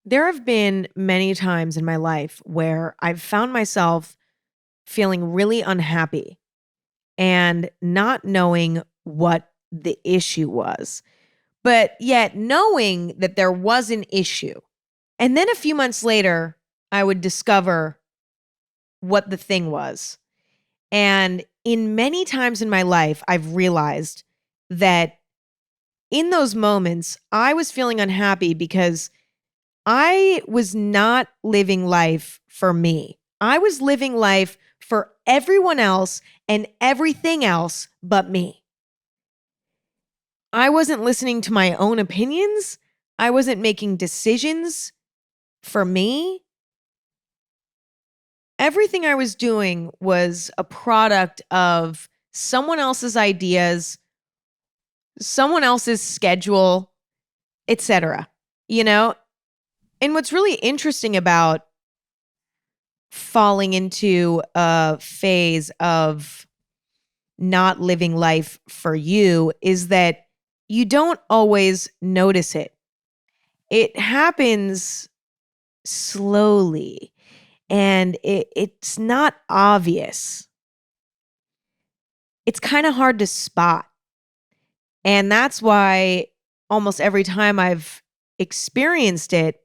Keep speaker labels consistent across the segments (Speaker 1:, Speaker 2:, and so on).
Speaker 1: There have been many times in my life where I've found myself feeling really unhappy and not knowing what the issue was, but yet knowing that there was an issue. And then a few months later, I would discover what the thing was. And in many times in my life, I've realized that in those moments, I was feeling unhappy because I was not living life for me. I was living life for everyone else and everything else but me. I wasn't listening to my own opinions. I wasn't making decisions for me. Everything I was doing was a product of someone else's ideas, someone else's schedule, etc. You know? And what's really interesting about falling into a phase of not living life for you is that you don't always notice it. It happens slowly and it's not obvious. It's kind of hard to spot. And that's why almost every time I've experienced it,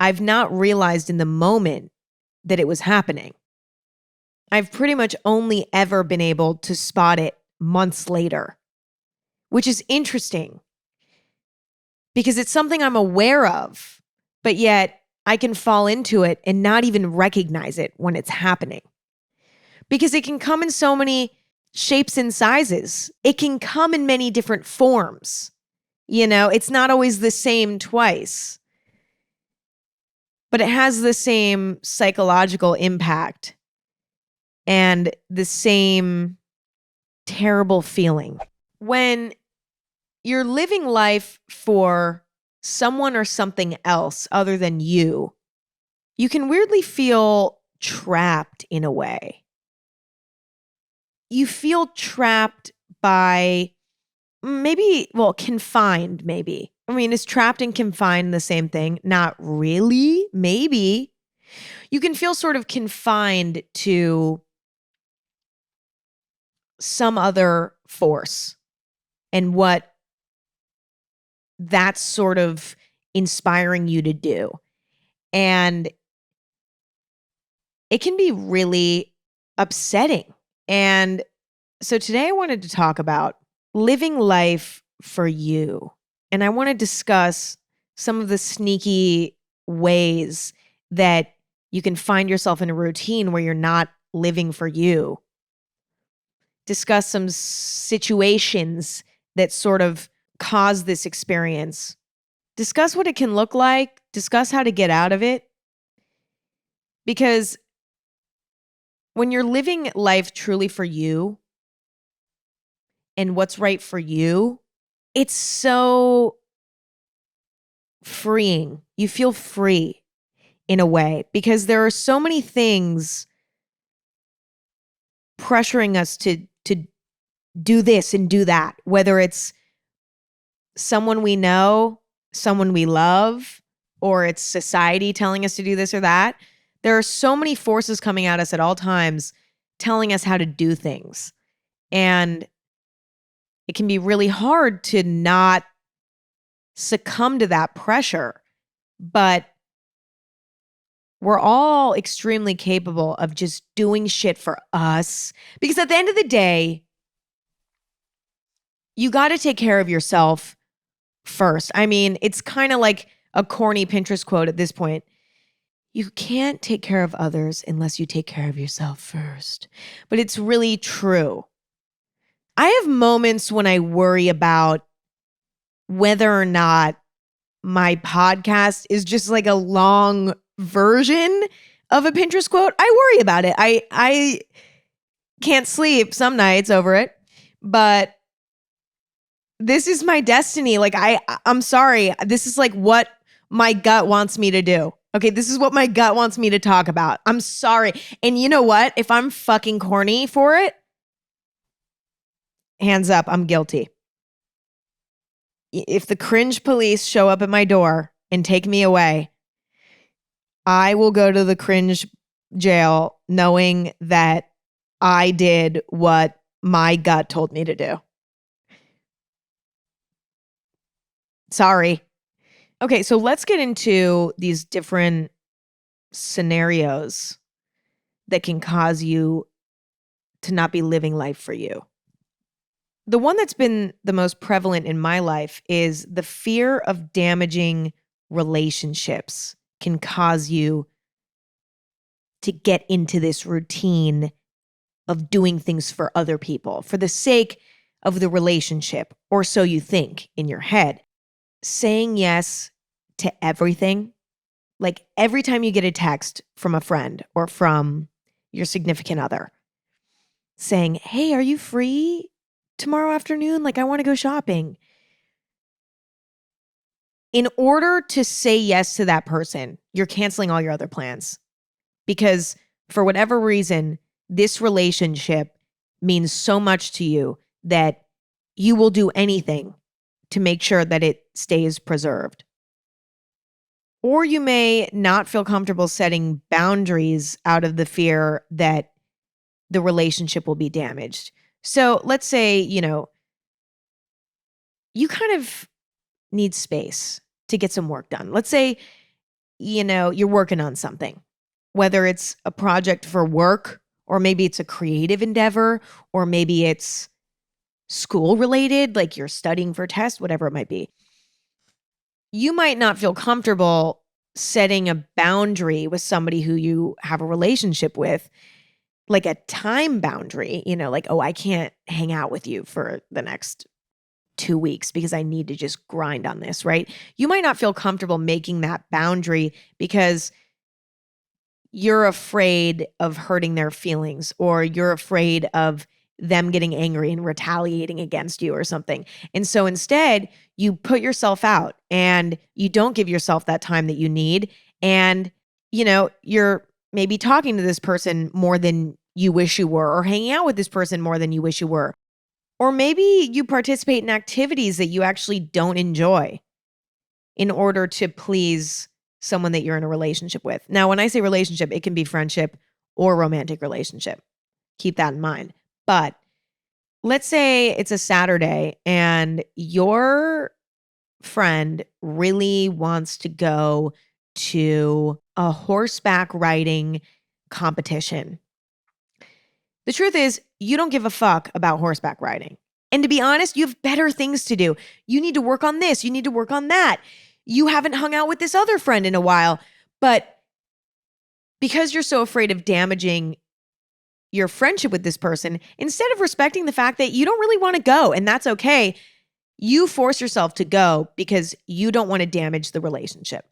Speaker 1: I've not realized in the moment that it was happening. I've pretty much only ever been able to spot it months later, which is interesting because it's something I'm aware of, but yet I can fall into it and not even recognize it when it's happening because it can come in so many shapes and sizes. It can come in many different forms. It's not always the same twice, but it has the same psychological impact and the same terrible feeling. When you're living life for someone or something else other than you can weirdly feel trapped in a way. You feel trapped by confined maybe. I mean, is trapped and confined the same thing? Not really, maybe. You can feel sort of confined to some other force and what that's sort of inspiring you to do. And it can be really upsetting. And so today I wanted to talk about living life for you. And I want to discuss some of the sneaky ways that you can find yourself in a routine where you're not living for you. Discuss some situations that sort of cause this experience. Discuss what it can look like. Discuss how to get out of it. Because when you're living life truly for you and what's right for you, it's so freeing. You feel free in a way because there are so many things pressuring us to do this and do that, whether it's someone we know, someone we love, or it's society telling us to do this or that. There are so many forces coming at us at all times telling us how to do things. And it can be really hard to not succumb to that pressure. But we're all extremely capable of just doing shit for us. Because at the end of the day, you got to take care of yourself first. I mean, it's kind of like a corny Pinterest quote at this point. You can't take care of others unless you take care of yourself first. But it's really true. I have moments when I worry about whether or not my podcast is just like a long version of a Pinterest quote. I worry about it. I can't sleep some nights over it, but this is my destiny. Like I'm sorry. This is like what my gut wants me to do. Okay, this is what my gut wants me to talk about. I'm sorry. And you know what? If I'm fucking corny for it, hands up, I'm guilty. If the cringe police show up at my door and take me away. I will go to the cringe jail knowing that I did what my gut told me to do. Sorry. Okay, so let's get into these different scenarios that can cause you to not be living life for you. The one that's been the most prevalent in my life is the fear of damaging relationships can cause you to get into this routine of doing things for other people for the sake of the relationship, or so you think in your head. Saying yes to everything, like every time you get a text from a friend or from your significant other saying, "Hey, are you free tomorrow afternoon? Like, I want to go shopping." In order to say yes to that person, you're canceling all your other plans because for whatever reason, this relationship means so much to you that you will do anything to make sure that it stays preserved. Or you may not feel comfortable setting boundaries out of the fear that the relationship will be damaged. So let's say, you kind of need space to get some work done. Let's say, you're working on something, whether it's a project for work, or maybe it's a creative endeavor, or maybe it's school related, like you're studying for tests, whatever it might be. You might not feel comfortable setting a boundary with somebody who you have a relationship with, like a time boundary, like, oh, I can't hang out with you for the next 2 weeks because I need to just grind on this, right? You might not feel comfortable making that boundary because you're afraid of hurting their feelings, or you're afraid of them getting angry and retaliating against you or something. And so instead, you put yourself out and you don't give yourself that time that you need. And, you're maybe talking to this person more than you wish you were, or hanging out with this person more than you wish you were. Or maybe you participate in activities that you actually don't enjoy in order to please someone that you're in a relationship with. Now, when I say relationship, it can be friendship or romantic relationship. Keep that in mind. But let's say it's a Saturday and your friend really wants to go to a horseback riding competition. The truth is, you don't give a fuck about horseback riding. And to be honest, you have better things to do. You need to work on this. You need to work on that. You haven't hung out with this other friend in a while. But because you're so afraid of damaging your friendship with this person, instead of respecting the fact that you don't really want to go, and that's okay, you force yourself to go because you don't want to damage the relationship.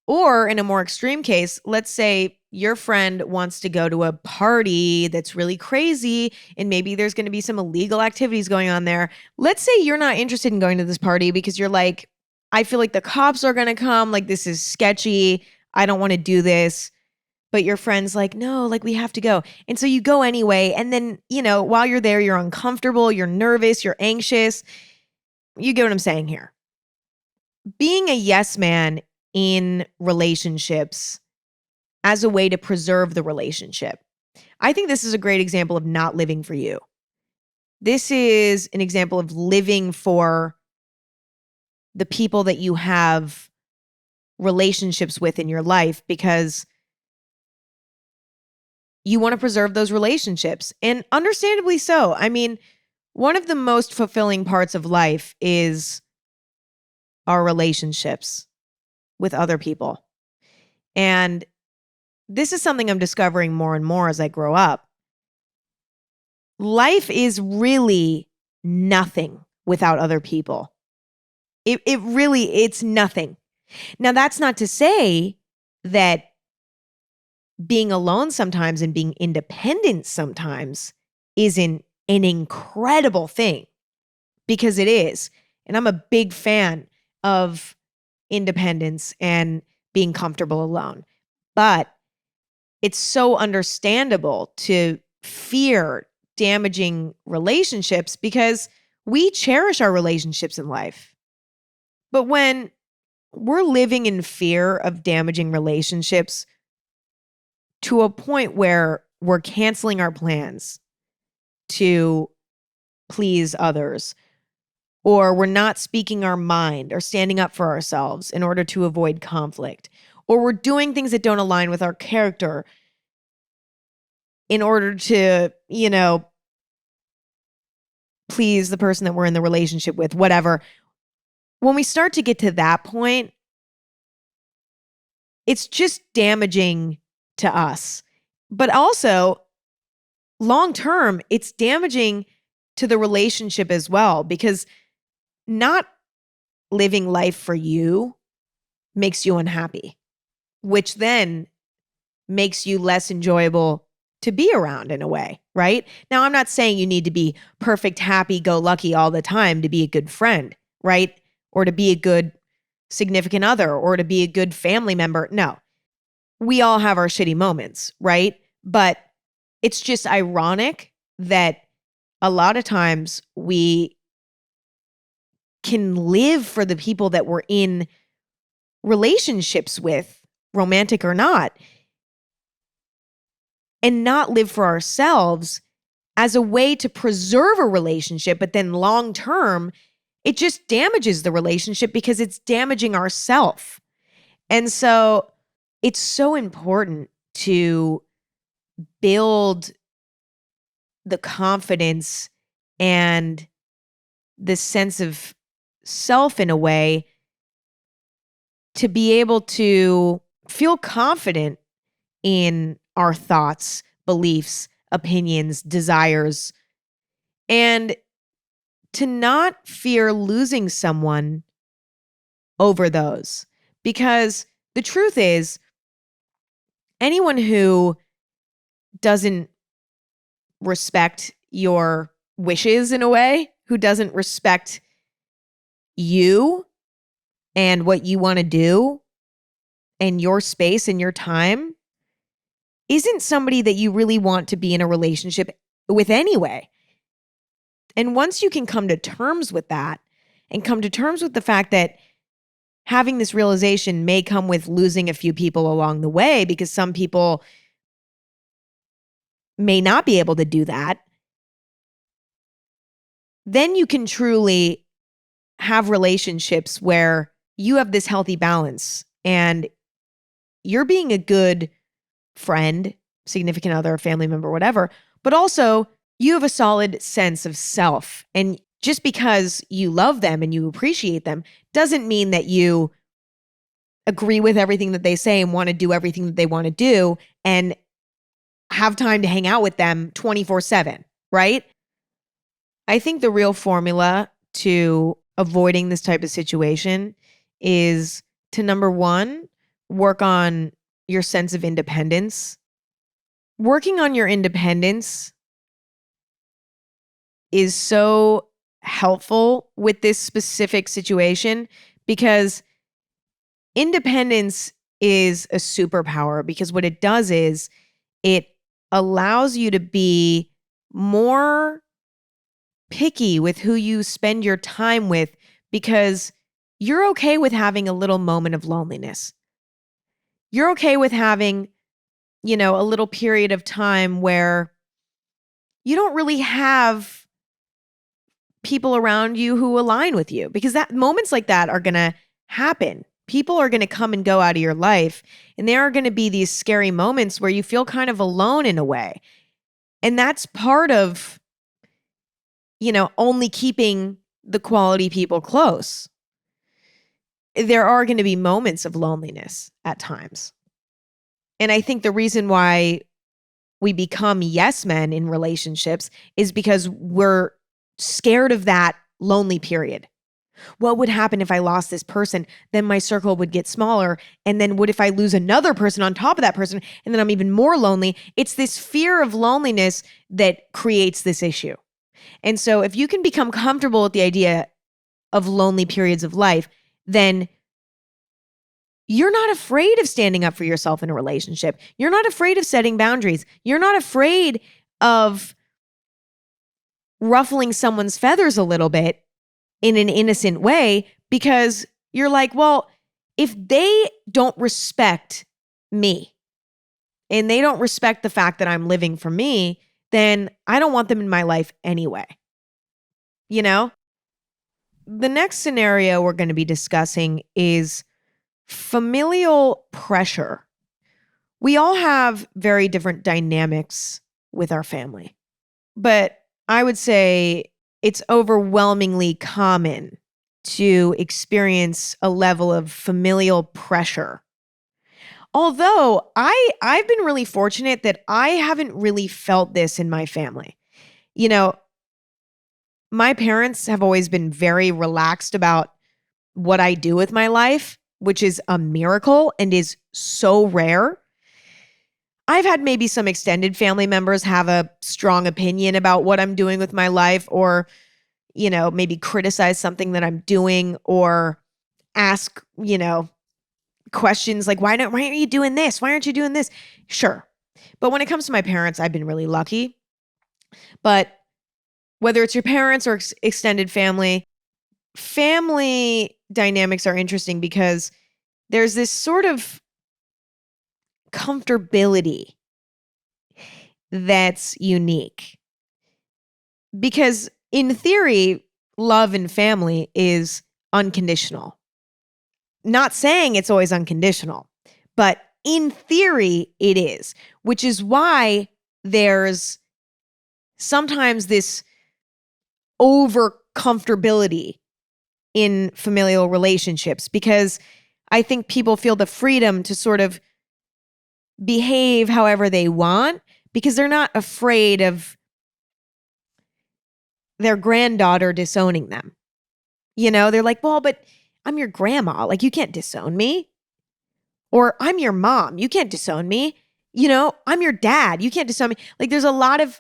Speaker 1: Or in a more extreme case, let's say your friend wants to go to a party that's really crazy and maybe there's going to be some illegal activities going on there. Let's say you're not interested in going to this party because you're like, I feel like the cops are going to come. Like, this is sketchy. I don't want to do this. But your friend's like, no, like, we have to go. And so you go anyway. And then, while you're there, you're uncomfortable, you're nervous, you're anxious. You get what I'm saying here. Being a yes man in relationships as a way to preserve the relationship. I think this is a great example of not living for you. This is an example of living for the people that you have relationships with in your life because you want to preserve those relationships. And understandably so. I mean, one of the most fulfilling parts of life is our relationships with other people. And this is something I'm discovering more and more as I grow up. Life is really nothing without other people. It's nothing. Now, that's not to say that being alone sometimes and being independent sometimes isn't an incredible thing, because it is. And I'm a big fan of independence and being comfortable alone. But it's so understandable to fear damaging relationships because we cherish our relationships in life. But when we're living in fear of damaging relationships to a point where we're canceling our plans to please others, or we're not speaking our mind or standing up for ourselves in order to avoid conflict, or we're doing things that don't align with our character in order to, please the person that we're in the relationship with, whatever. When we start to get to that point, it's just damaging to us. But also, long term, it's damaging to the relationship as well, because not living life for you makes you unhappy, which then makes you less enjoyable to be around in a way, right? Now, I'm not saying you need to be perfect, happy, go lucky all the time to be a good friend, right? Or to be a good significant other or to be a good family member. No, we all have our shitty moments, right? But it's just ironic that a lot of times we can live for the people that we're in relationships with, romantic or not, and not live for ourselves as a way to preserve a relationship. But then long term, it just damages the relationship because it's damaging ourself. And so it's so important to build the confidence and the sense of self in a way to be able to feel confident in our thoughts, beliefs, opinions, desires, and to not fear losing someone over those. Because the truth is, anyone who doesn't respect your wishes in a way, who doesn't respect you and what you want to do and your space and your time, isn't somebody that you really want to be in a relationship with anyway. And once you can come to terms with that and come to terms with the fact that having this realization may come with losing a few people along the way, because some people may not be able to do that, then you can truly have relationships where you have this healthy balance and you're being a good friend, significant other, family member, whatever, but also you have a solid sense of self. And just because you love them and you appreciate them doesn't mean that you agree with everything that they say and want to do everything that they want to do and have time to hang out with them 24/7, right? I think the real formula to avoiding this type of situation is to, number one, work on your sense of independence. Working on your independence is so helpful with this specific situation because independence is a superpower, because what it does is it allows you to be more picky with who you spend your time with, because you're okay with having a little moment of loneliness. You're okay with having, a little period of time where you don't really have people around you who align with you, because that moments like that are going to happen. People are going to come and go out of your life, and there are going to be these scary moments where you feel kind of alone in a way. And that's part of, only keeping the quality people close. There are going to be moments of loneliness at times. And I think the reason why we become yes men in relationships is because we're scared of that lonely period. What would happen if I lost this person? Then my circle would get smaller. And then what if I lose another person on top of that person? And then I'm even more lonely. It's this fear of loneliness that creates this issue. And so if you can become comfortable with the idea of lonely periods of life, then you're not afraid of standing up for yourself in a relationship. You're not afraid of setting boundaries. You're not afraid of ruffling someone's feathers a little bit in an innocent way, because you're like, well, if they don't respect me and they don't respect the fact that I'm living for me, then I don't want them in my life anyway. You know? The next scenario we're going to be discussing is familial pressure. We all have very different dynamics with our family, but I would say it's overwhelmingly common to experience a level of familial pressure. Although I've been really fortunate that I haven't really felt this in my family. You know, my parents have always been very relaxed about what I do with my life, which is a miracle and is so rare. I've had maybe some extended family members have a strong opinion about what I'm doing with my life, or, maybe criticize something that I'm doing, or ask, questions like, why aren't you doing this? Why aren't you doing this? Sure. But when it comes to my parents, I've been really lucky. But whether it's your parents or extended family dynamics are interesting because there's this sort of comfortability that's unique. Because in theory, love and family is unconditional. Not saying it's always unconditional, but in theory, it is, which is why there's sometimes this over comfortability in familial relationships, because I think people feel the freedom to sort of behave however they want because they're not afraid of their granddaughter disowning them. They're like, well, but I'm your grandma. Like, you can't disown me. Or I'm your mom. You can't disown me. I'm your dad. You can't disown me. Like, there's a lot of,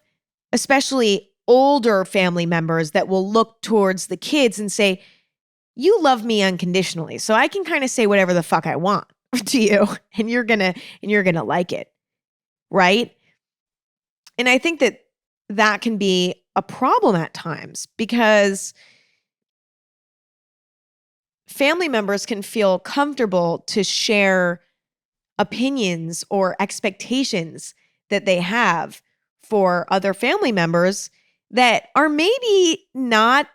Speaker 1: especially older family members, that will look towards the kids and say, you love me unconditionally, so I can kind of say whatever the fuck I want to you, and you're gonna like it, right? And I think that can be a problem at times because family members can feel comfortable to share opinions or expectations that they have for other family members that are maybe not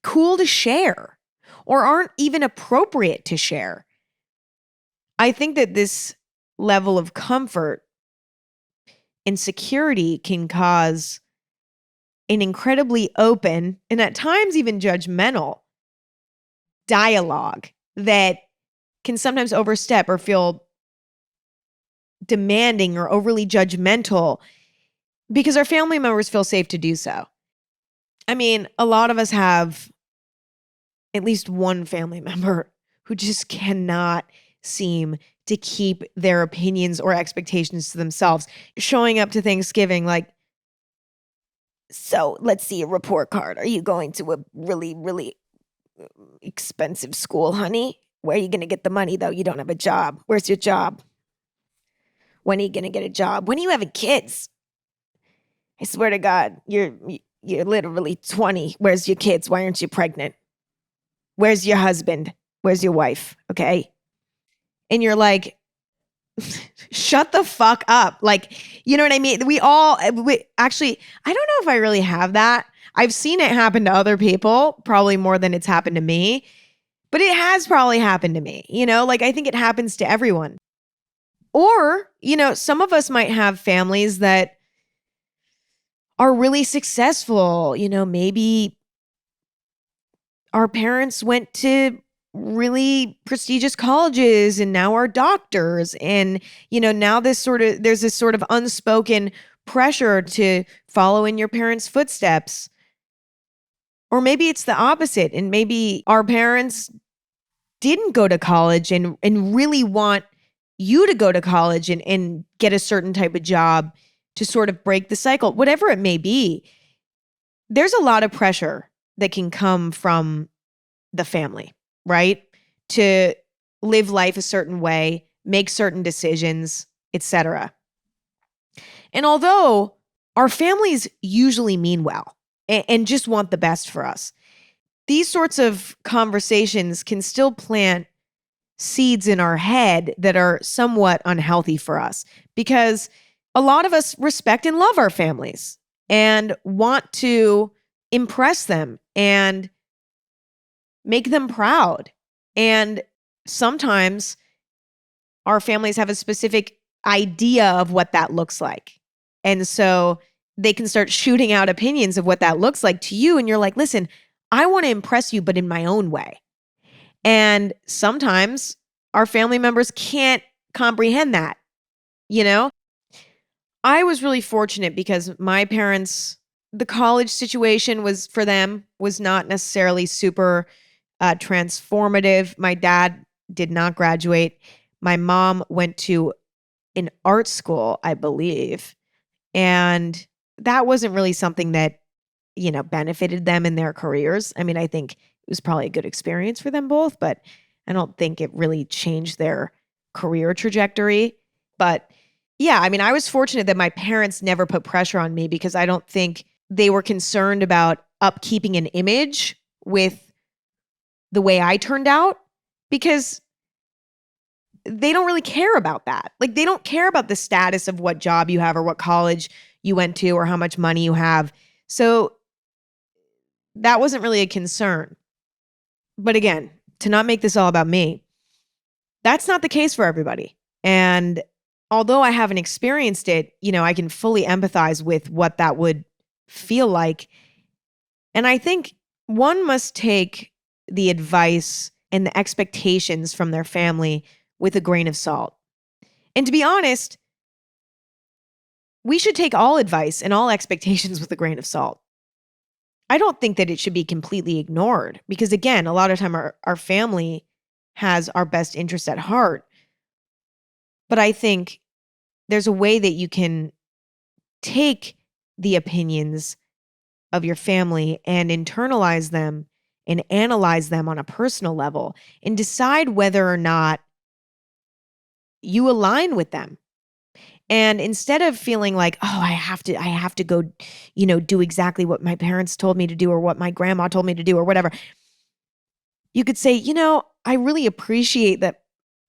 Speaker 1: cool to share or aren't even appropriate to share. I think that this level of comfort and security can cause an incredibly open and at times even judgmental dialogue that can sometimes overstep or feel demanding or overly judgmental because our family members feel safe to do so. I mean, a lot of us have at least one family member who just cannot seem to keep their opinions or expectations to themselves, showing up to Thanksgiving like, so let's see a report card. Are you going to a really, really expensive school, honey? Where are you going to get the money, though? You don't have a job. Where's your job? When are you going to get a job? When are you having kids? I swear to God, you're literally 20. Where's your kids? Why aren't you pregnant? Where's your husband? Where's your wife? Okay. And you're like, shut the fuck up. Like, you know what I mean? Actually, I don't know if I really have that. I've seen it happen to other people, probably more than it's happened to me, but it has probably happened to me. Like, I think it happens to everyone. Or, some of us might have families that are really successful. Maybe our parents went to really prestigious colleges and now are doctors. And, now there's this sort of unspoken pressure to follow in your parents' footsteps. Or maybe it's the opposite. And maybe our parents didn't go to college and really want you to go to college and get a certain type of job to sort of break the cycle, whatever it may be. There's a lot of pressure that can come from the family, right? To live life a certain way, make certain decisions, etc. And although our families usually mean well and just want the best for us, these sorts of conversations can still plant seeds in our head that are somewhat unhealthy for us, because a lot of us respect and love our families and want to impress them and make them proud. And sometimes our families have a specific idea of what that looks like. And so they can start shooting out opinions of what that looks like to you. And you're like, listen, I want to impress you, but in my own way. And sometimes our family members can't comprehend that, you know? I was really fortunate because my parents, the college situation was for them was not necessarily super transformative. My dad did not graduate. My mom went to an art school, I believe. And that wasn't really something that, benefited them in their careers. I mean, I think it was probably a good experience for them both, but I don't think it really changed their career trajectory. But yeah, I mean, I was fortunate that my parents never put pressure on me because I don't think they were concerned about upkeeping an image with the way I turned out, because they don't really care about that. Like, they don't care about the status of what job you have or what college you went to or how much money you have. So that wasn't really a concern. But again, to not make this all about me, that's not the case for everybody. And although I haven't experienced it, I can fully empathize with what that would feel like. And I think one must take the advice and the expectations from their family with a grain of salt. And to be honest, we should take all advice and all expectations with a grain of salt. I don't think that it should be completely ignored because, again, a lot of time our family has our best interest at heart. But I think there's a way that you can take the opinions of your family and internalize them and analyze them on a personal level and decide whether or not you align with them. And instead of feeling like, oh, I have to go, do exactly what my parents told me to do or what my grandma told me to do or whatever, you could say, I really appreciate that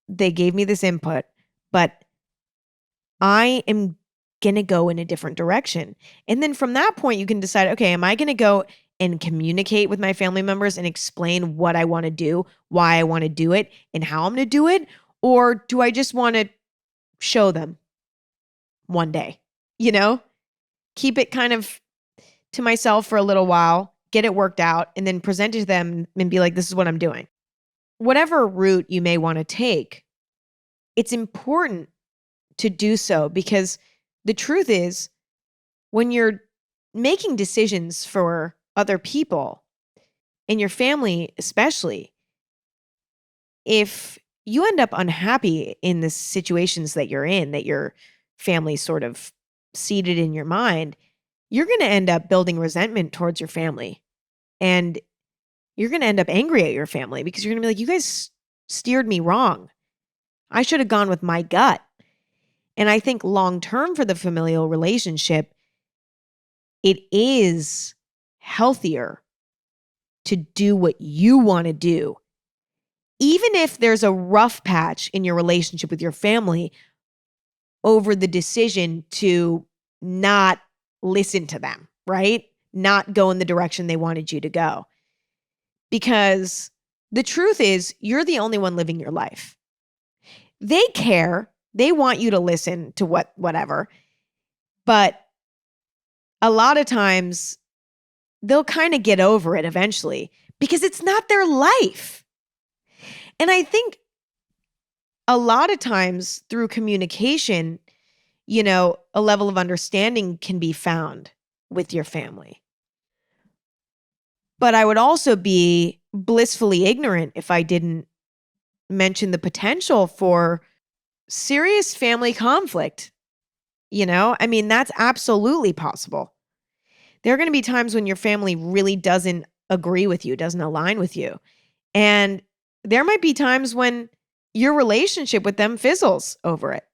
Speaker 1: they gave me this input, but I am going to go in a different direction. And then from that point, you can decide, okay, am I going to go and communicate with my family members and explain what I want to do, why I want to do it, and how I'm going to do it? Or do I just want to show them one day, keep it kind of to myself for a little while, get it worked out, and then present it to them and be like, this is what I'm doing. Whatever route you may want to take, it's important to do so because the truth is, when you're making decisions for other people and your family, especially, if you end up unhappy in the situations that you're in, that your family sort of seeded in your mind, you're going to end up building resentment towards your family. And you're going to end up angry at your family because you're going to be like, you guys steered me wrong. I should have gone with my gut. And I think long term for the familial relationship, it is healthier to do what you want to do. Even if there's a rough patch in your relationship with your family over the decision to not listen to them, right? Not go in the direction they wanted you to go. Because the truth is, you're the only one living your life. They care. They want you to listen to whatever. But a lot of times they'll kind of get over it eventually because it's not their life. And I think a lot of times through communication, a level of understanding can be found with your family. But I would also be blissfully ignorant if I didn't mention the potential for serious family conflict. I mean, that's absolutely possible. There are going to be times when your family really doesn't agree with you, doesn't align with you. And there might be times when your relationship with them fizzles over it.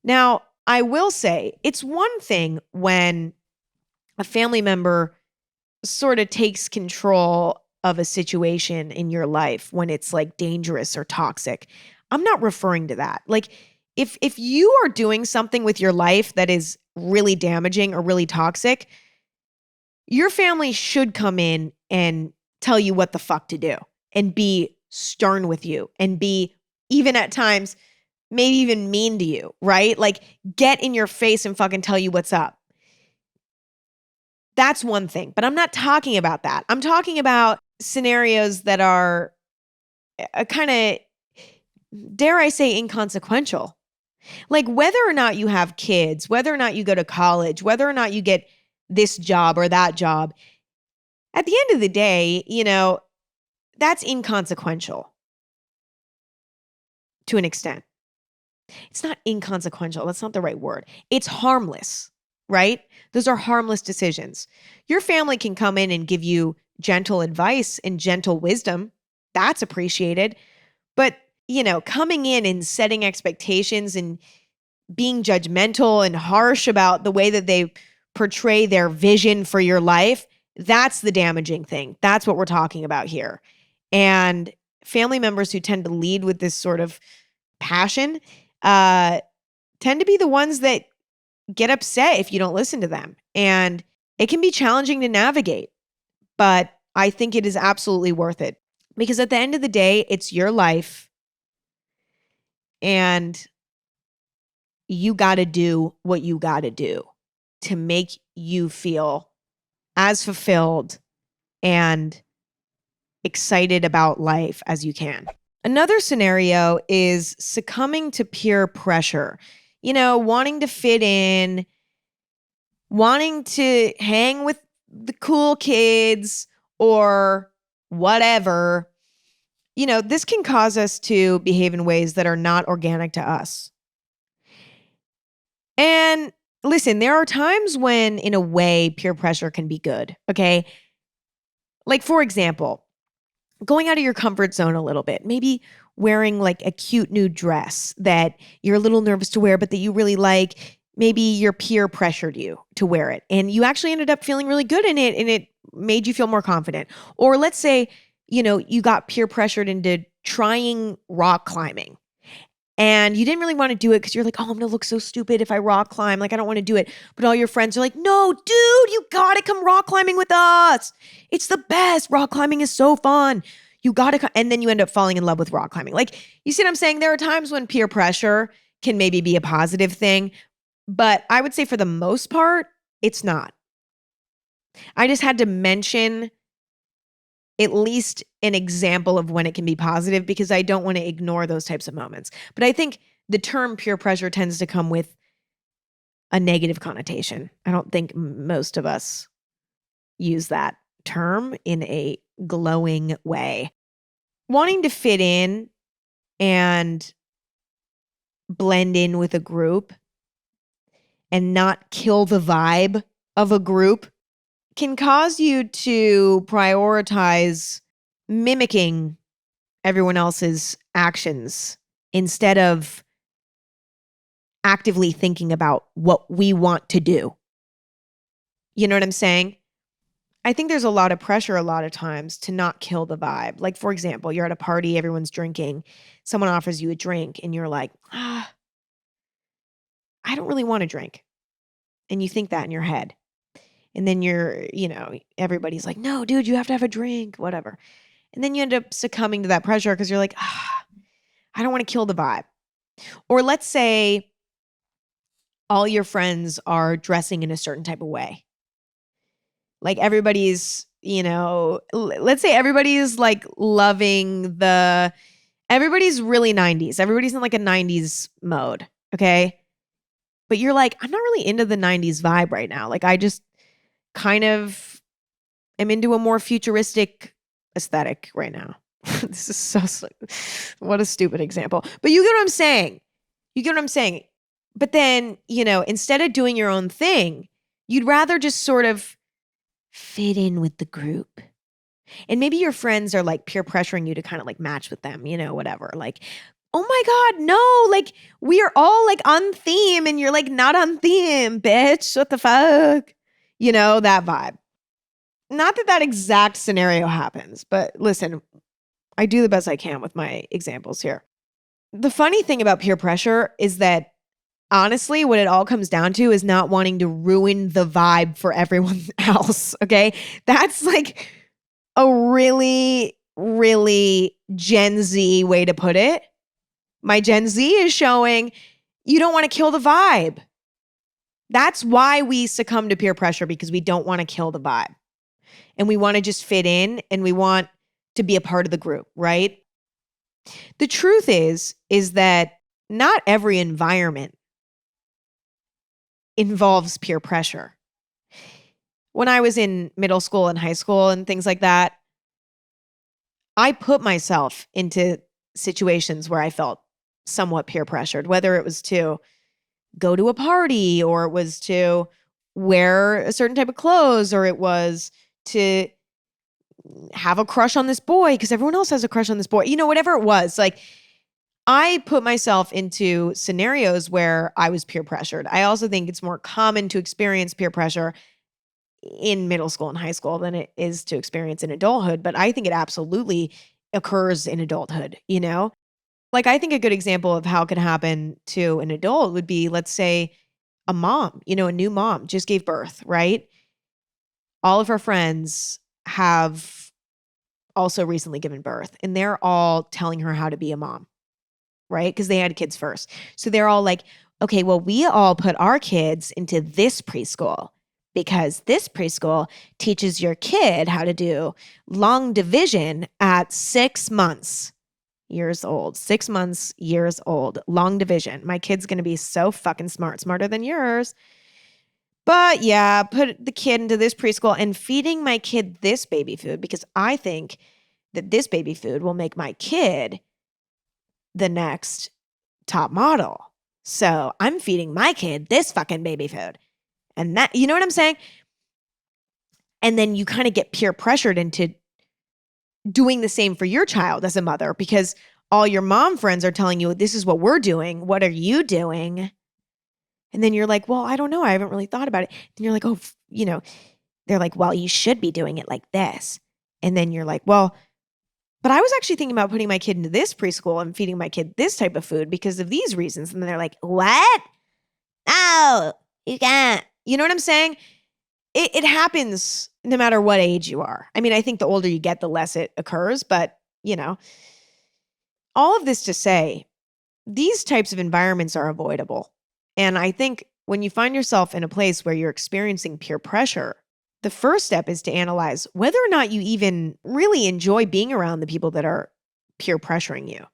Speaker 1: Now, I will say it's one thing when a family member sort of takes control of a situation in your life when it's like dangerous or toxic. I'm not referring to that. Like if you are doing something with your life that is really damaging or really toxic, your family should come in and tell you what the fuck to do and be stern with you and be even at times maybe even mean to you, right? Like get in your face and fucking tell you what's up. That's one thing, but I'm not talking about that. I'm talking about scenarios that are kind of, dare I say, inconsequential. Like whether or not you have kids, whether or not you go to college, whether or not you get this job or that job, at the end of the day, that's inconsequential to an extent. It's not inconsequential. That's not the right word. It's harmless, right? Those are harmless decisions. Your family can come in and give you gentle advice and gentle wisdom. That's appreciated. But, coming in and setting expectations and being judgmental and harsh about the way that they portray their vision for your life, that's the damaging thing. That's what we're talking about here. And family members who tend to lead with this sort of passion tend to be the ones that get upset if you don't listen to them. And it can be challenging to navigate, but I think it is absolutely worth it because at the end of the day, it's your life and you got to do what you got to do to make you feel as fulfilled and excited about life as you can. Another scenario is succumbing to peer pressure, wanting to fit in, wanting to hang with the cool kids or whatever. This can cause us to behave in ways that are not organic to us. And listen, there are times when, in a way, peer pressure can be good, okay? Like, for example, going out of your comfort zone a little bit, maybe wearing like a cute new dress that you're a little nervous to wear, but that you really like. Maybe your peer pressured you to wear it and you actually ended up feeling really good in it and it made you feel more confident. Or let's say, you got peer pressured into trying rock climbing and you didn't really want to do it because you're like, oh, I'm going to look so stupid if I rock climb. Like, I don't want to do it. But all your friends are like, no, dude, you got to come rock climbing with us. It's the best. Rock climbing is so fun. You got to, and then you end up falling in love with rock climbing. Like, you see what I'm saying? There are times when peer pressure can maybe be a positive thing, but I would say for the most part, it's not. I just had to mention at least an example of when it can be positive because I don't want to ignore those types of moments. But I think the term peer pressure tends to come with a negative connotation. I don't think most of us use that term in a glowing way. Wanting to fit in and blend in with a group and not kill the vibe of a group can cause you to prioritize mimicking everyone else's actions instead of actively thinking about what we want to do. You know what I'm saying? I think there's a lot of pressure a lot of times to not kill the vibe. Like, for example, you're at a party, everyone's drinking, someone offers you a drink and you're like, I don't really want to drink. And you think that in your head. And then everybody's like, no, dude, you have to have a drink, whatever. And then you end up succumbing to that pressure because you're like, I don't want to kill the vibe. Or let's say all your friends are dressing in a certain type of way. Like everybody's, let's say everybody's like everybody's really 90s. Everybody's in like a 90s mode. Okay. But you're like, I'm not really into the 90s vibe right now. Like I just kind of am into a more futuristic aesthetic right now. This is what a stupid example. But you get what I'm saying. But then, instead of doing your own thing, you'd rather just sort of fit in with the group. And maybe your friends are like peer pressuring you to kind of like match with them, whatever. Like, oh my God, no, like we are all like on theme and you're like not on theme, bitch. What the fuck? That vibe. not that that exact scenario happens, but listen, I do the best I can with my examples here. The funny thing about peer pressure is that honestly, what it all comes down to is not wanting to ruin the vibe for everyone else. Okay. That's like a really, really Gen Z way to put it. My Gen Z is showing you don't want to kill the vibe. That's why we succumb to peer pressure, because we don't want to kill the vibe and we want to just fit in and we want to be a part of the group, right? The truth is that not every environment involves peer pressure. When I was in middle school and high school and things like that, I put myself into situations where I felt somewhat peer pressured, whether it was to go to a party or it was to wear a certain type of clothes or it was to have a crush on this boy because everyone else has a crush on this boy. Whatever it was, like I put myself into scenarios where I was peer pressured. I also think it's more common to experience peer pressure in middle school and high school than it is to experience in adulthood, but I think it absolutely occurs in adulthood, Like I think a good example of how it could happen to an adult would be, let's say, a mom, a new mom just gave birth, right? All of her friends have also recently given birth and they're all telling her how to be a mom, right? Because they had kids first. So they're all like, okay, well, we all put our kids into this preschool because this preschool teaches your kid how to do long division at 6 months. Years old, 6 months, years old, long division. My kid's going to be so fucking smart, smarter than yours. But yeah, put the kid into this preschool and feeding my kid this baby food because I think that this baby food will make my kid the next top model. So I'm feeding my kid this fucking baby food. And that, you know what I'm saying? And then you kind of get peer pressured into doing the same for your child as a mother because all your mom friends are telling you, this is what we're doing. What are you doing? And then you're like, well, I don't know. I haven't really thought about it. Then you're like, oh, they're like, well, you should be doing it like this. And then you're like, well, but I was actually thinking about putting my kid into this preschool and feeding my kid this type of food because of these reasons. And then they're like, what? No, you can't. You know what I'm saying? It happens no matter what age you are. I mean, I think the older you get, the less it occurs. But, all of this to say, these types of environments are avoidable. And I think when you find yourself in a place where you're experiencing peer pressure, the first step is to analyze whether or not you even really enjoy being around the people that are peer pressuring you.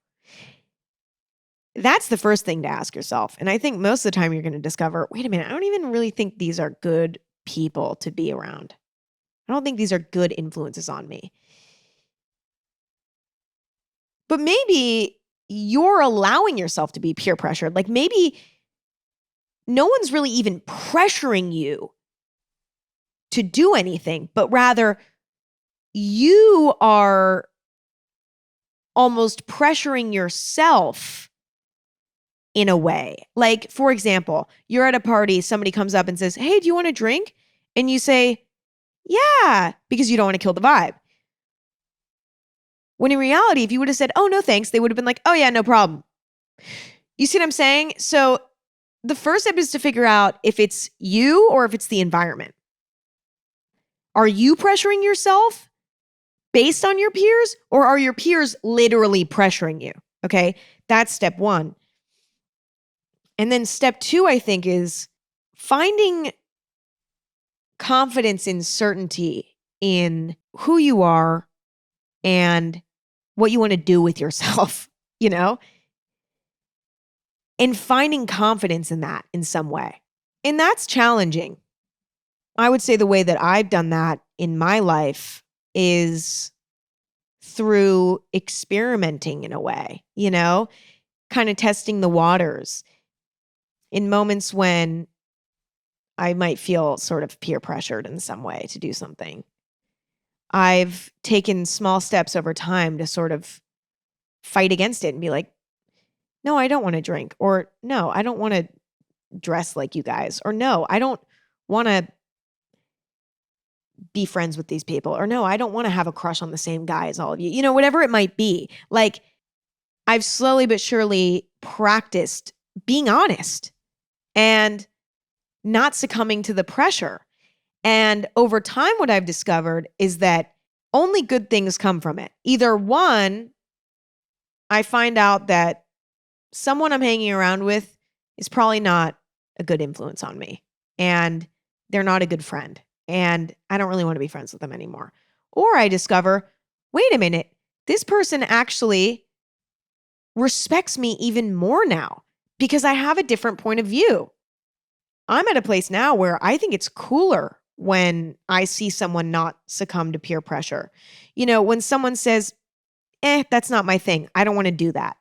Speaker 1: That's the first thing to ask yourself. And I think most of the time you're going to discover, wait a minute, I don't even really think these are good people to be around. I don't think these are good influences on me. But maybe you're allowing yourself to be peer pressured. Like maybe no one's really even pressuring you to do anything, but rather you are almost pressuring yourself in a way. Like, for example, you're at a party, somebody comes up and says, hey, do you want a drink? And you say, yeah, because you don't want to kill the vibe. When in reality, if you would have said, oh, no, thanks, they would have been like, oh, yeah, no problem. You see what I'm saying? So the first step is to figure out if it's you or if it's the environment. Are you pressuring yourself based on your peers, or are your peers literally pressuring you? Okay, that's step one. And then step two, I think, is finding confidence and certainty in who you are and what you want to do with yourself, and finding confidence in that in some way. And that's challenging. I would say the way that I've done that in my life is through experimenting in a way, kind of testing the waters in moments when I might feel sort of peer pressured in some way to do something. I've taken small steps over time to sort of fight against it and be like, no, I don't want to drink, or no, I don't want to dress like you guys, or no, I don't want to be friends with these people, or no, I don't want to have a crush on the same guy as all of you. You know, whatever it might be. Like, I've slowly but surely practiced being honest and not succumbing to the pressure. And over time, what I've discovered is that only good things come from it. Either one, I find out that someone I'm hanging around with is probably not a good influence on me, and they're not a good friend, and I don't really want to be friends with them anymore. Or I discover, wait a minute, this person actually respects me even more now because I have a different point of view. I'm at a place now where I think it's cooler when I see someone not succumb to peer pressure. You know, when someone says, that's not my thing, I don't want to do that.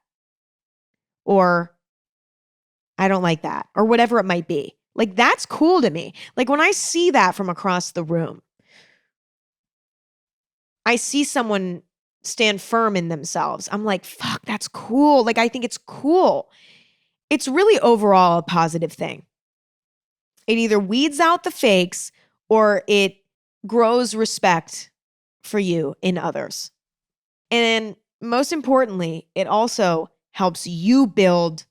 Speaker 1: Or I don't like that, or whatever it might be. Like, that's cool to me. Like, when I see that from across the room, I see someone stand firm in themselves. I'm like, fuck, that's cool. Like, I think it's cool. It's really overall a positive thing. It either weeds out the fakes or it grows respect for you in others. And most importantly, it also helps you build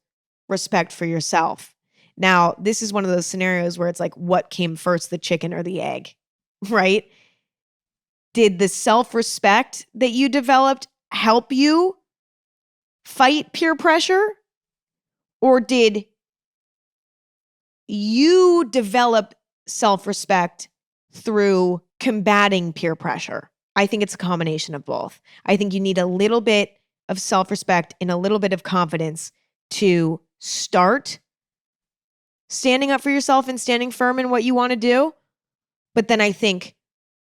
Speaker 1: respect for yourself. Now, this is one of those scenarios where it's like, what came first, the chicken or the egg, right? Did the self-respect that you developed help you fight peer pressure? Or did you develop self-respect through combating peer pressure? I think it's a combination of both. I think you need a little bit of self-respect and a little bit of confidence to start standing up for yourself and standing firm in what you want to do. But then I think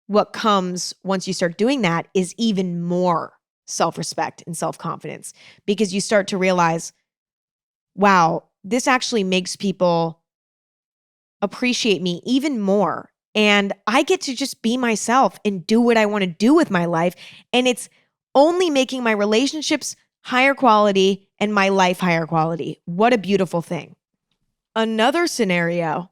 Speaker 1: what comes once you start doing that is even more self-respect and self-confidence, because you start to realize, wow, this actually makes people appreciate me even more. And I get to just be myself and do what I want to do with my life. And it's only making my relationships higher quality and my life higher quality. What a beautiful thing. Another scenario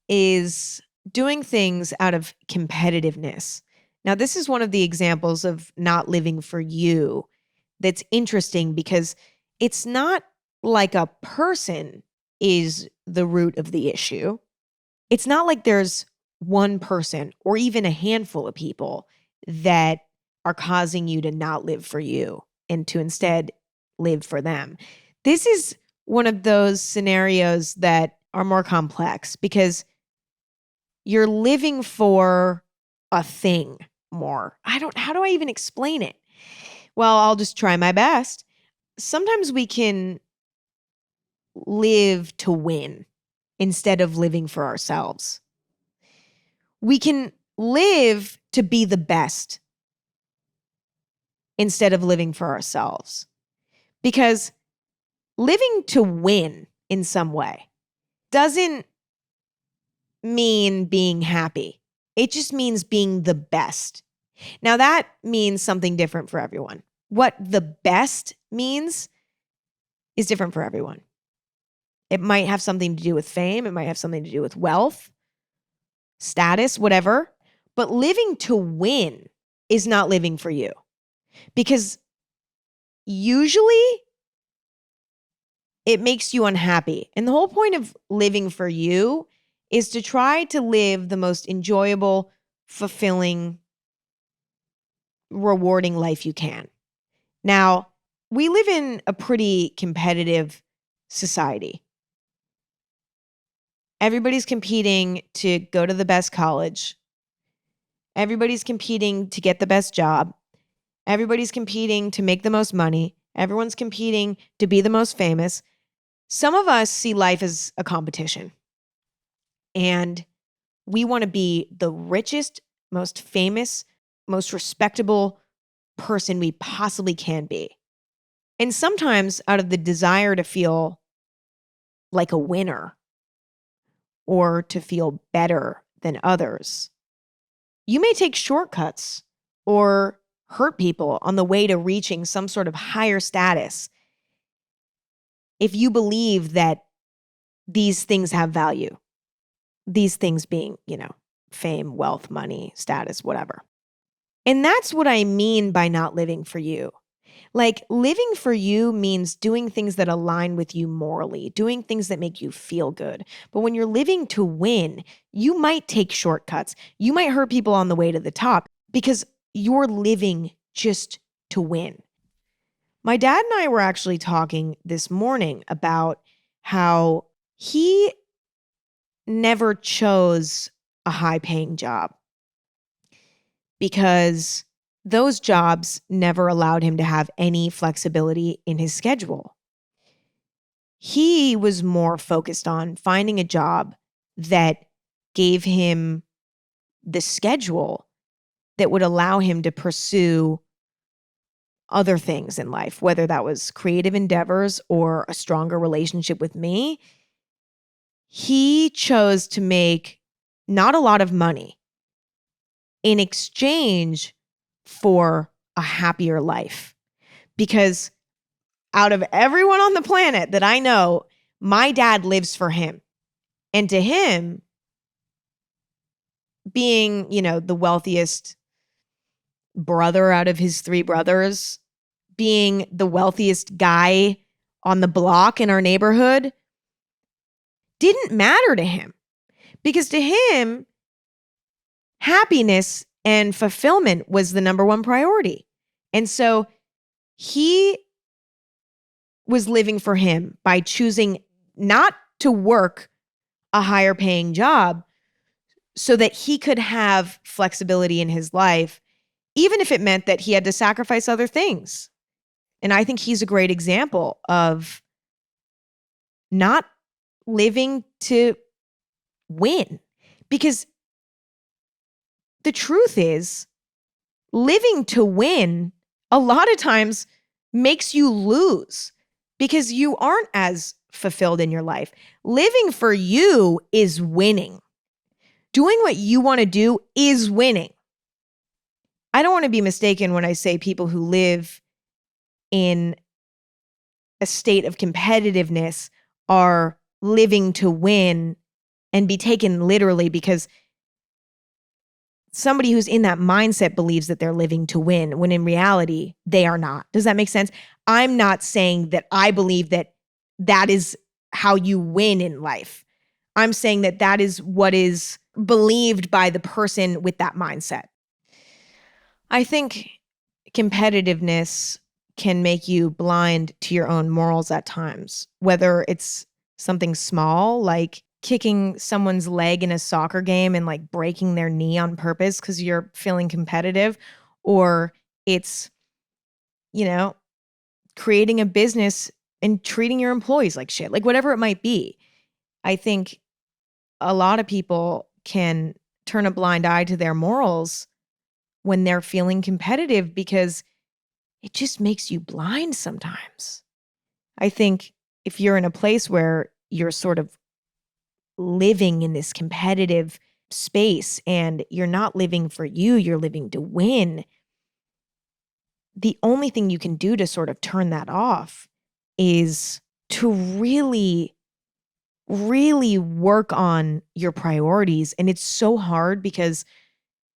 Speaker 1: is doing things out of competitiveness. Now, this is one of the examples of not living for you that's interesting, because it's not like a person is the root of the issue. It's not like there's one person or even a handful of people that are causing you to not live for you and to instead live for them. This is one of those scenarios that are more complex, because you're living for a thing more. How do I even explain it? Well, I'll just try my best. Sometimes we can live to win instead of living for ourselves. We can live to be the best instead of living for ourselves. Because living to win in some way doesn't mean being happy. It just means being the best. Now, that means something different for everyone. What the best means is different for everyone. It might have something to do with fame. It might have something to do with wealth, status, whatever. But living to win is not living for you. Because usually it makes you unhappy. And the whole point of living for you is to try to live the most enjoyable, fulfilling, rewarding life you can. Now, we live in a pretty competitive society. Everybody's competing to go to the best college. Everybody's competing to get the best job. Everybody's competing to make the most money. Everyone's competing to be the most famous. Some of us see life as a competition. And we want to be the richest, most famous, most respectable person we possibly can be. And sometimes out of the desire to feel like a winner or to feel better than others, you may take shortcuts or hurt people on the way to reaching some sort of higher status if you believe that these things have value. These things being, fame, wealth, money, status, whatever. And that's what I mean by not living for you. Like, living for you means doing things that align with you morally, doing things that make you feel good. But when you're living to win, you might take shortcuts. You might hurt people on the way to the top because you're living just to win. My dad and I were actually talking this morning about how he never chose a high-paying job because those jobs never allowed him to have any flexibility in his schedule. He was more focused on finding a job that gave him the schedule that would allow him to pursue other things in life, whether that was creative endeavors or a stronger relationship with me. He chose to make not a lot of money in exchange for a happier life. Because out of everyone on the planet that I know, my dad lives for him. And to him, being, the wealthiest brother out of his 3 brothers, being the wealthiest guy on the block in our neighborhood, didn't matter to him. Because to him, happiness and fulfillment was the number one priority. And so he was living for him by choosing not to work a higher paying job so that he could have flexibility in his life, even if it meant that he had to sacrifice other things. And I think he's a great example of not living to win. Because the truth is, living to win a lot of times makes you lose because you aren't as fulfilled in your life. Living for you is winning. Doing what you want to do is winning. I don't want to be mistaken when I say people who live in a state of competitiveness are living to win and be taken literally, because somebody who's in that mindset believes that they're living to win when in reality they are not. Does that make sense? I'm not saying that I believe that that is how you win in life. I'm saying that that is what is believed by the person with that mindset. I think competitiveness can make you blind to your own morals at times, whether it's something small like kicking someone's leg in a soccer game and like breaking their knee on purpose because you're feeling competitive, or it's, creating a business and treating your employees like shit, like whatever it might be. I think a lot of people can turn a blind eye to their morals when they're feeling competitive because it just makes you blind sometimes. I think if you're in a place where you're sort of living in this competitive space and you're not living for you, you're living to win, the only thing you can do to sort of turn that off is to really, really work on your priorities. And it's so hard because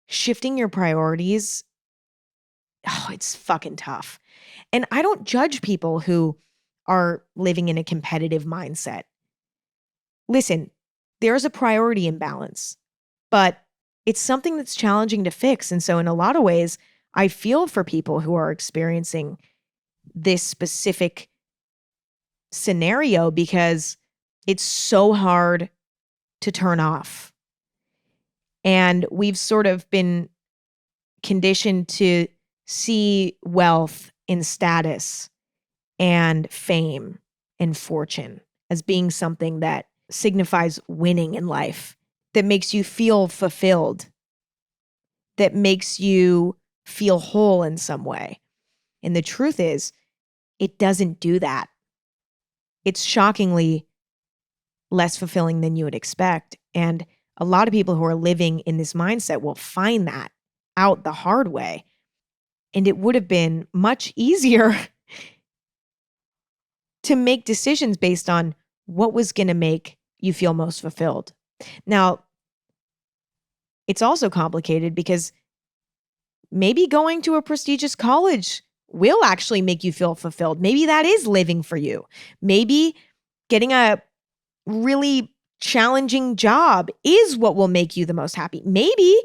Speaker 1: shifting your priorities, it's fucking tough. And I don't judge people who are living in a competitive mindset. Listen, there's a priority imbalance, but it's something that's challenging to fix. And so in a lot of ways, I feel for people who are experiencing this specific scenario because it's so hard to turn off. And we've sort of been conditioned to see wealth and status and fame and fortune as being something that signifies winning in life, that makes you feel fulfilled, that makes you feel whole in some way. And the truth is, it doesn't do that. It's shockingly less fulfilling than you would expect. And a lot of people who are living in this mindset will find that out the hard way. And it would have been much easier to make decisions based on what was going to make you feel most fulfilled. Now, it's also complicated because maybe going to a prestigious college will actually make you feel fulfilled. Maybe that is living for you. Maybe getting a really challenging job is what will make you the most happy. Maybe.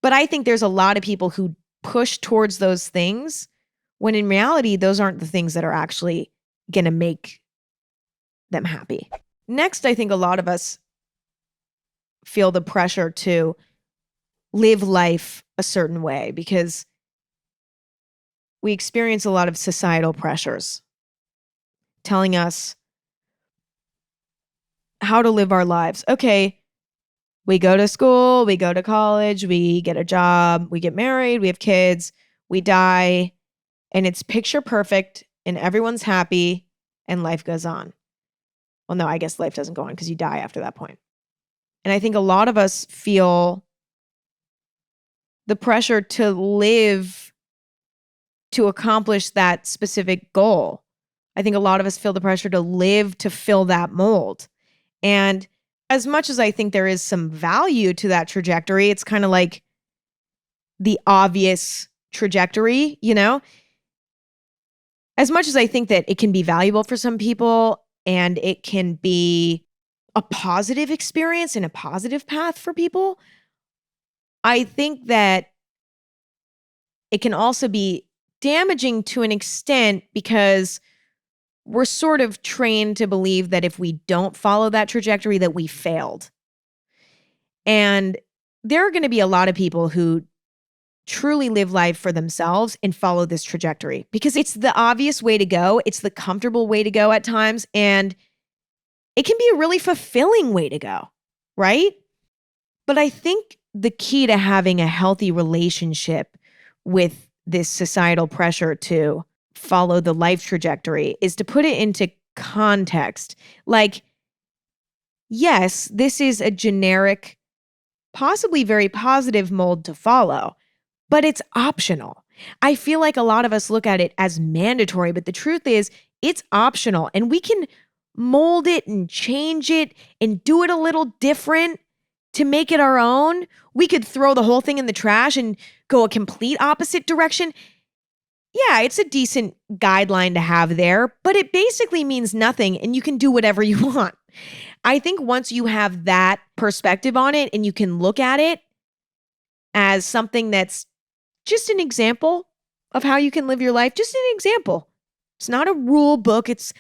Speaker 1: But I think there's a lot of people who push towards those things when in reality, those aren't the things that are actually going to make them happy. Next, I think a lot of us feel the pressure to live life a certain way because we experience a lot of societal pressures telling us how to live our lives. Okay, we go to school, we go to college, we get a job, we get married, we have kids, we die, and it's picture perfect and everyone's happy and life goes on. Well, no, I guess life doesn't go on because you die after that point. And I think a lot of us feel the pressure to live to accomplish that specific goal. I think a lot of us feel the pressure to live to fill that mold. And as much as I think there is some value to that trajectory, it's kind of like the obvious trajectory, you know? As much as I think that it can be valuable for some people and it can be a positive experience and a positive path for people, I think that it can also be damaging to an extent because we're sort of trained to believe that if we don't follow that trajectory, that we failed. And there are going to be a lot of people who truly live life for themselves and follow this trajectory because it's the obvious way to go. It's the comfortable way to go at times. And it can be a really fulfilling way to go, right? But I think the key to having a healthy relationship with this societal pressure to follow the life trajectory is to put it into context. Like, yes, this is a generic, possibly very positive mold to follow, but it's optional. I feel like a lot of us look at it as mandatory, but the truth is it's optional and we can mold it and change it and do it a little different to make it our own. We could throw the whole thing in the trash and go a complete opposite direction. Yeah, it's a decent guideline to have there, but it basically means nothing and you can do whatever you want. I think once you have that perspective on it and you can look at it as something that's just an example of how you can live your life, just an example. It's not a rule book. It's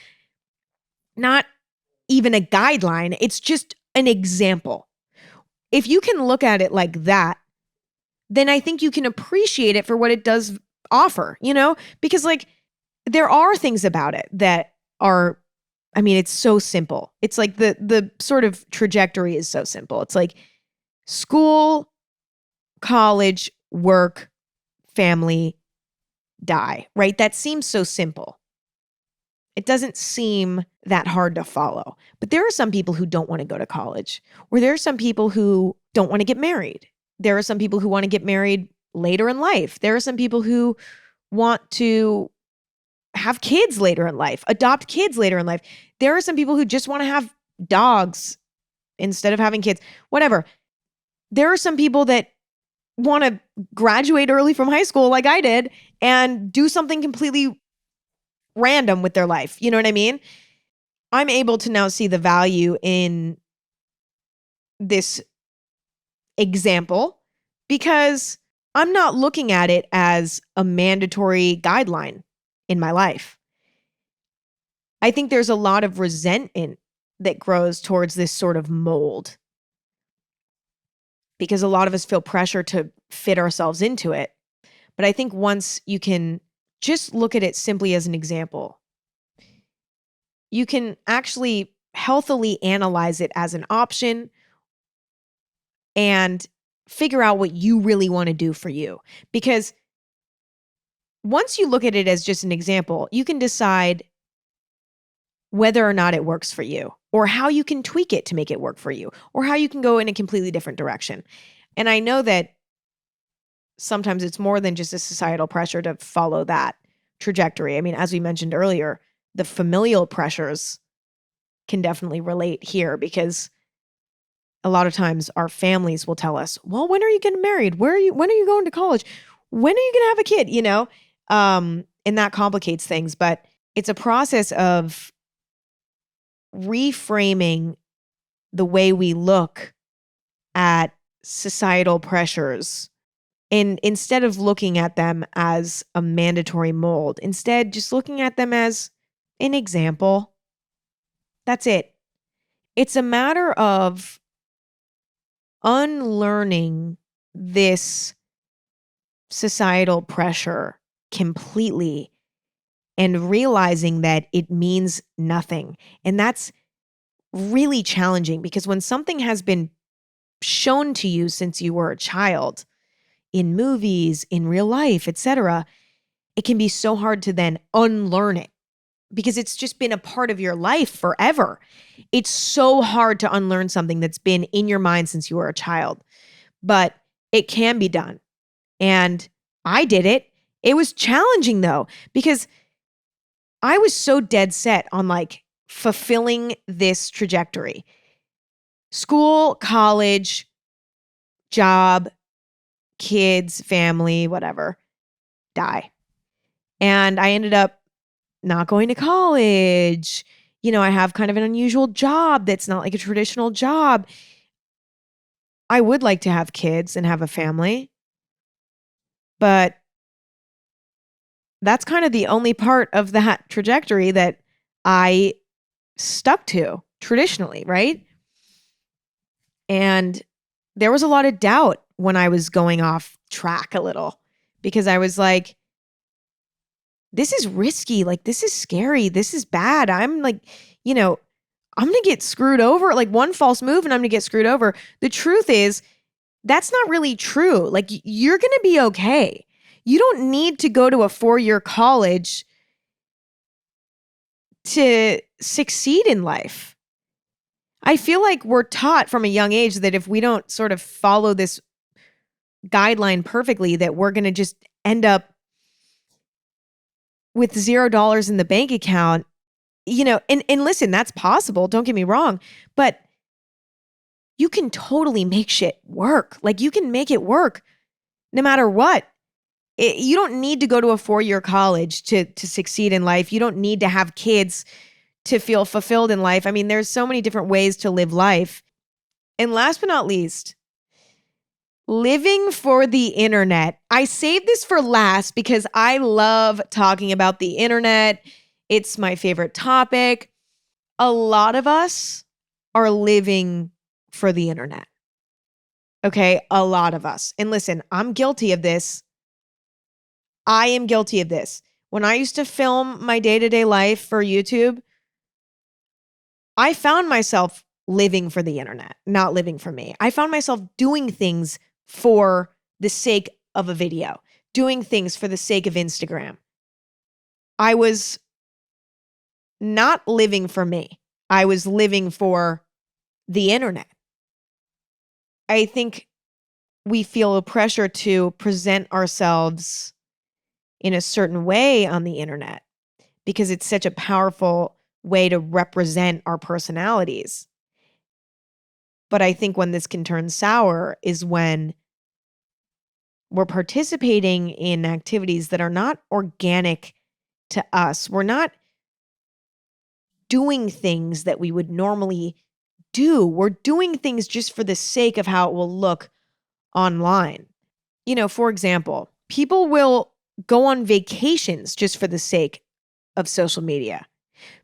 Speaker 1: not even a guideline. It's just an example. If you can look at it like that, then I think you can appreciate it for what it does offer, you know? Because like there are things about it that are, I mean, it's so simple. It's like the sort of trajectory is so simple. It's like school, college, work, family, die, right? That seems so simple. It doesn't seem that hard to follow. But there are some people who don't want to go to college, or there are some people who don't want to get married. There are some people who want to get married later in life. There are some people who want to have kids later in life, adopt kids later in life. There are some people who just want to have dogs instead of having kids, whatever. There are some people that want to graduate early from high school like I did and do something completely random with their life. You know what I mean? I'm able to now see the value in this example because I'm not looking at it as a mandatory guideline in my life. I think there's a lot of resentment that grows towards this sort of mold because a lot of us feel pressure to fit ourselves into it. But I think once you can just look at it simply as an example, you can actually healthily analyze it as an option and figure out what you really want to do for you. Because once you look at it as just an example, you can decide whether or not it works for you, or how you can tweak it to make it work for you, or how you can go in a completely different direction. And I know that sometimes it's more than just a societal pressure to follow that trajectory. I mean, as we mentioned earlier, the familial pressures can definitely relate here because a lot of times our families will tell us, well, when are you getting married? When are you going to college? When are you going to have a kid? And that complicates things, but it's a process of reframing the way we look at societal pressures. And instead of looking at them as a mandatory mold, instead just looking at them as an example. That's it. It's a matter of unlearning this societal pressure completely and realizing that it means nothing. And that's really challenging because when something has been shown to you since you were a child, in movies, in real life, etc., it can be so hard to then unlearn it because it's just been a part of your life forever. It's so hard to unlearn something that's been in your mind since you were a child, but it can be done. And I did it. It was challenging though, because I was so dead set on like fulfilling this trajectory. School, college, job, kids, family, whatever, die. And I ended up not going to college. I have kind of an unusual job that's not like a traditional job. I would like to have kids and have a family, but that's kind of the only part of that trajectory that I stuck to traditionally, right? And there was a lot of doubt when I was going off track a little because I was like, this is risky. Like, this is scary. This is bad. I'm like, I'm going to get screwed over. Like one false move and I'm going to get screwed over. The truth is, that's not really true. Like, you're going to be okay. You don't need to go to a 4-year college to succeed in life. I feel like we're taught from a young age that if we don't sort of follow this guideline perfectly, that we're going to just end up with $0 in the bank account, and listen, that's possible. Don't get me wrong, but you can totally make shit work. Like you can make it work no matter what. You don't need to go to a 4-year college to succeed in life. You don't need to have kids to feel fulfilled in life. I mean, there's so many different ways to live life. And last but not least, living for the internet. I saved this for last because I love talking about the internet. It's my favorite topic. A lot of us are living for the internet. Okay, a lot of us. And listen, I'm guilty of this. I am guilty of this. When I used to film my day-to-day life for YouTube, I found myself living for the internet, not living for me. I found myself doing things for the sake of a video, doing things for the sake of Instagram. I was not living for me. I was living for the internet. I think we feel a pressure to present ourselves in a certain way on the internet because it's such a powerful way to represent our personalities. But I think when this can turn sour is when we're participating in activities that are not organic to us. We're not doing things that we would normally do. We're doing things just for the sake of how it will look online. For example, people will go on vacations just for the sake of social media.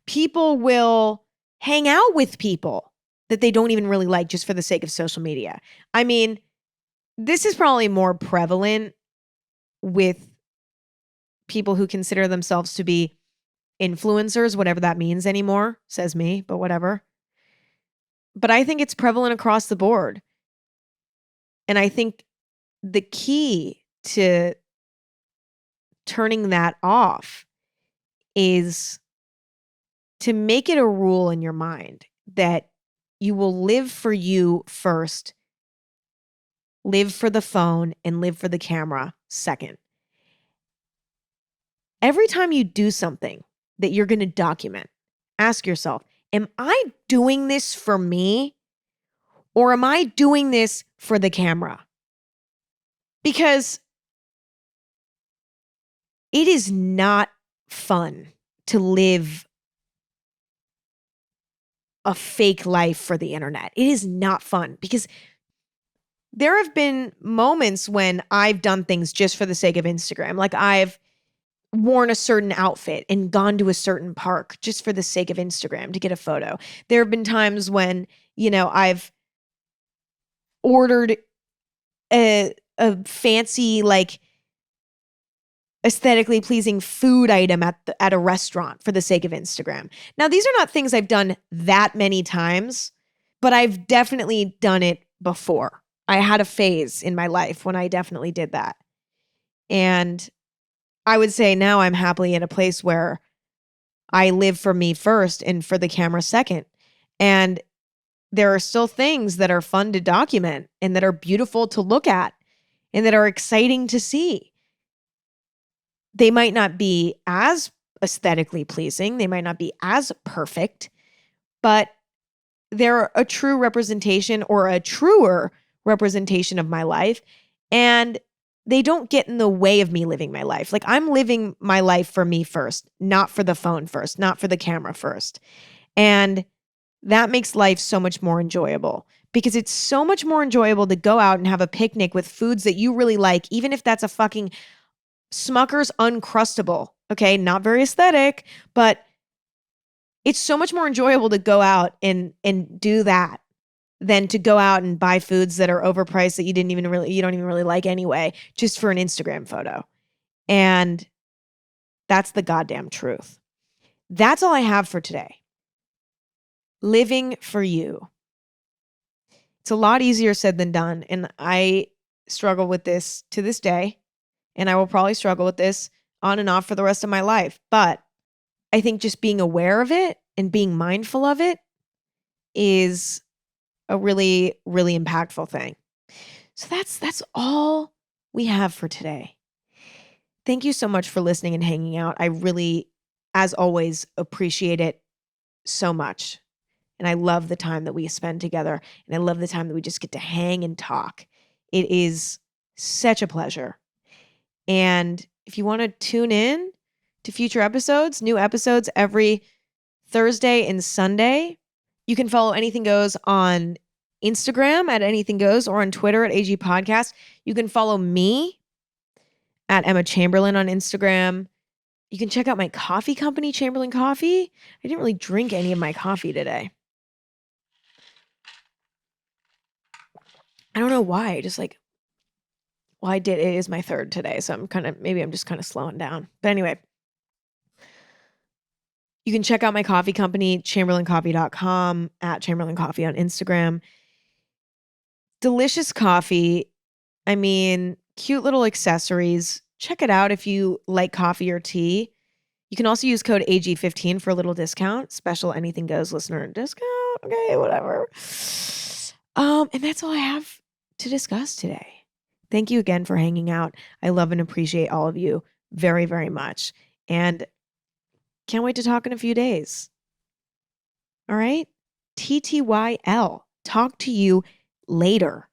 Speaker 1: People will hang out with people that they don't even really like just for the sake of social media. I mean, this is probably more prevalent with people who consider themselves to be influencers, whatever that means anymore, says me, but whatever. But I think it's prevalent across the board. And I think the key to turning that off is to make it a rule in your mind that you will live for you first, live for the phone, and live for the camera second. Every time you do something that you're going to document, ask yourself, am I doing this for me? Or am I doing this for the camera? Because it is not fun to live a fake life for the internet. It is not fun because there have been moments when I've done things just for the sake of Instagram. Like I've worn a certain outfit and gone to a certain park just for the sake of Instagram to get a photo. There have been times when, I've ordered a fancy, like, aesthetically pleasing food item at a restaurant for the sake of Instagram. Now, these are not things I've done that many times, but I've definitely done it before. I had a phase in my life when I definitely did that. And I would say now I'm happily in a place where I live for me first and for the camera second. And there are still things that are fun to document and that are beautiful to look at and that are exciting to see. They might not be as aesthetically pleasing. They might not be as perfect, but they're a true representation or a truer representation of my life. And they don't get in the way of me living my life. Like I'm living my life for me first, not for the phone first, not for the camera first. And that makes life so much more enjoyable because it's so much more enjoyable to go out and have a picnic with foods that you really like, even if that's a fucking Smucker's Uncrustable. Okay, not very aesthetic, but it's so much more enjoyable to go out and do that than to go out and buy foods that are overpriced that you don't even really like anyway, just for an Instagram photo. And that's the goddamn truth. That's all I have for today. Living for you. It's a lot easier said than done. And I struggle with this to this day. And I will probably struggle with this on and off for the rest of my life. But I think just being aware of it and being mindful of it is a really, really impactful thing. So that's all we have for today. Thank you so much for listening and hanging out. I really, as always, appreciate it so much. And I love the time that we spend together. And I love the time that we just get to hang and talk. It is such a pleasure. And if you want to tune in to future episodes, new episodes every Thursday and Sunday, you can follow Anything Goes on Instagram at Anything Goes or on Twitter at AG Podcast. You can follow me at Emma Chamberlain on Instagram. You can check out my coffee company, Chamberlain Coffee. I didn't really drink any of my coffee today. I don't know why. I did. It is my third today. So I'm just kind of slowing down. But anyway, you can check out my coffee company, chamberlaincoffee.com, at Chamberlain Coffee on Instagram. Delicious coffee. I mean, cute little accessories. Check it out if you like coffee or tea. You can also use code AG15 for a little discount. Special Anything Goes listener discount. Okay, whatever. And that's all I have to discuss today. Thank you again for hanging out. I love and appreciate all of you very, very much. And can't wait to talk in a few days. All right? TTYL. Talk to you later.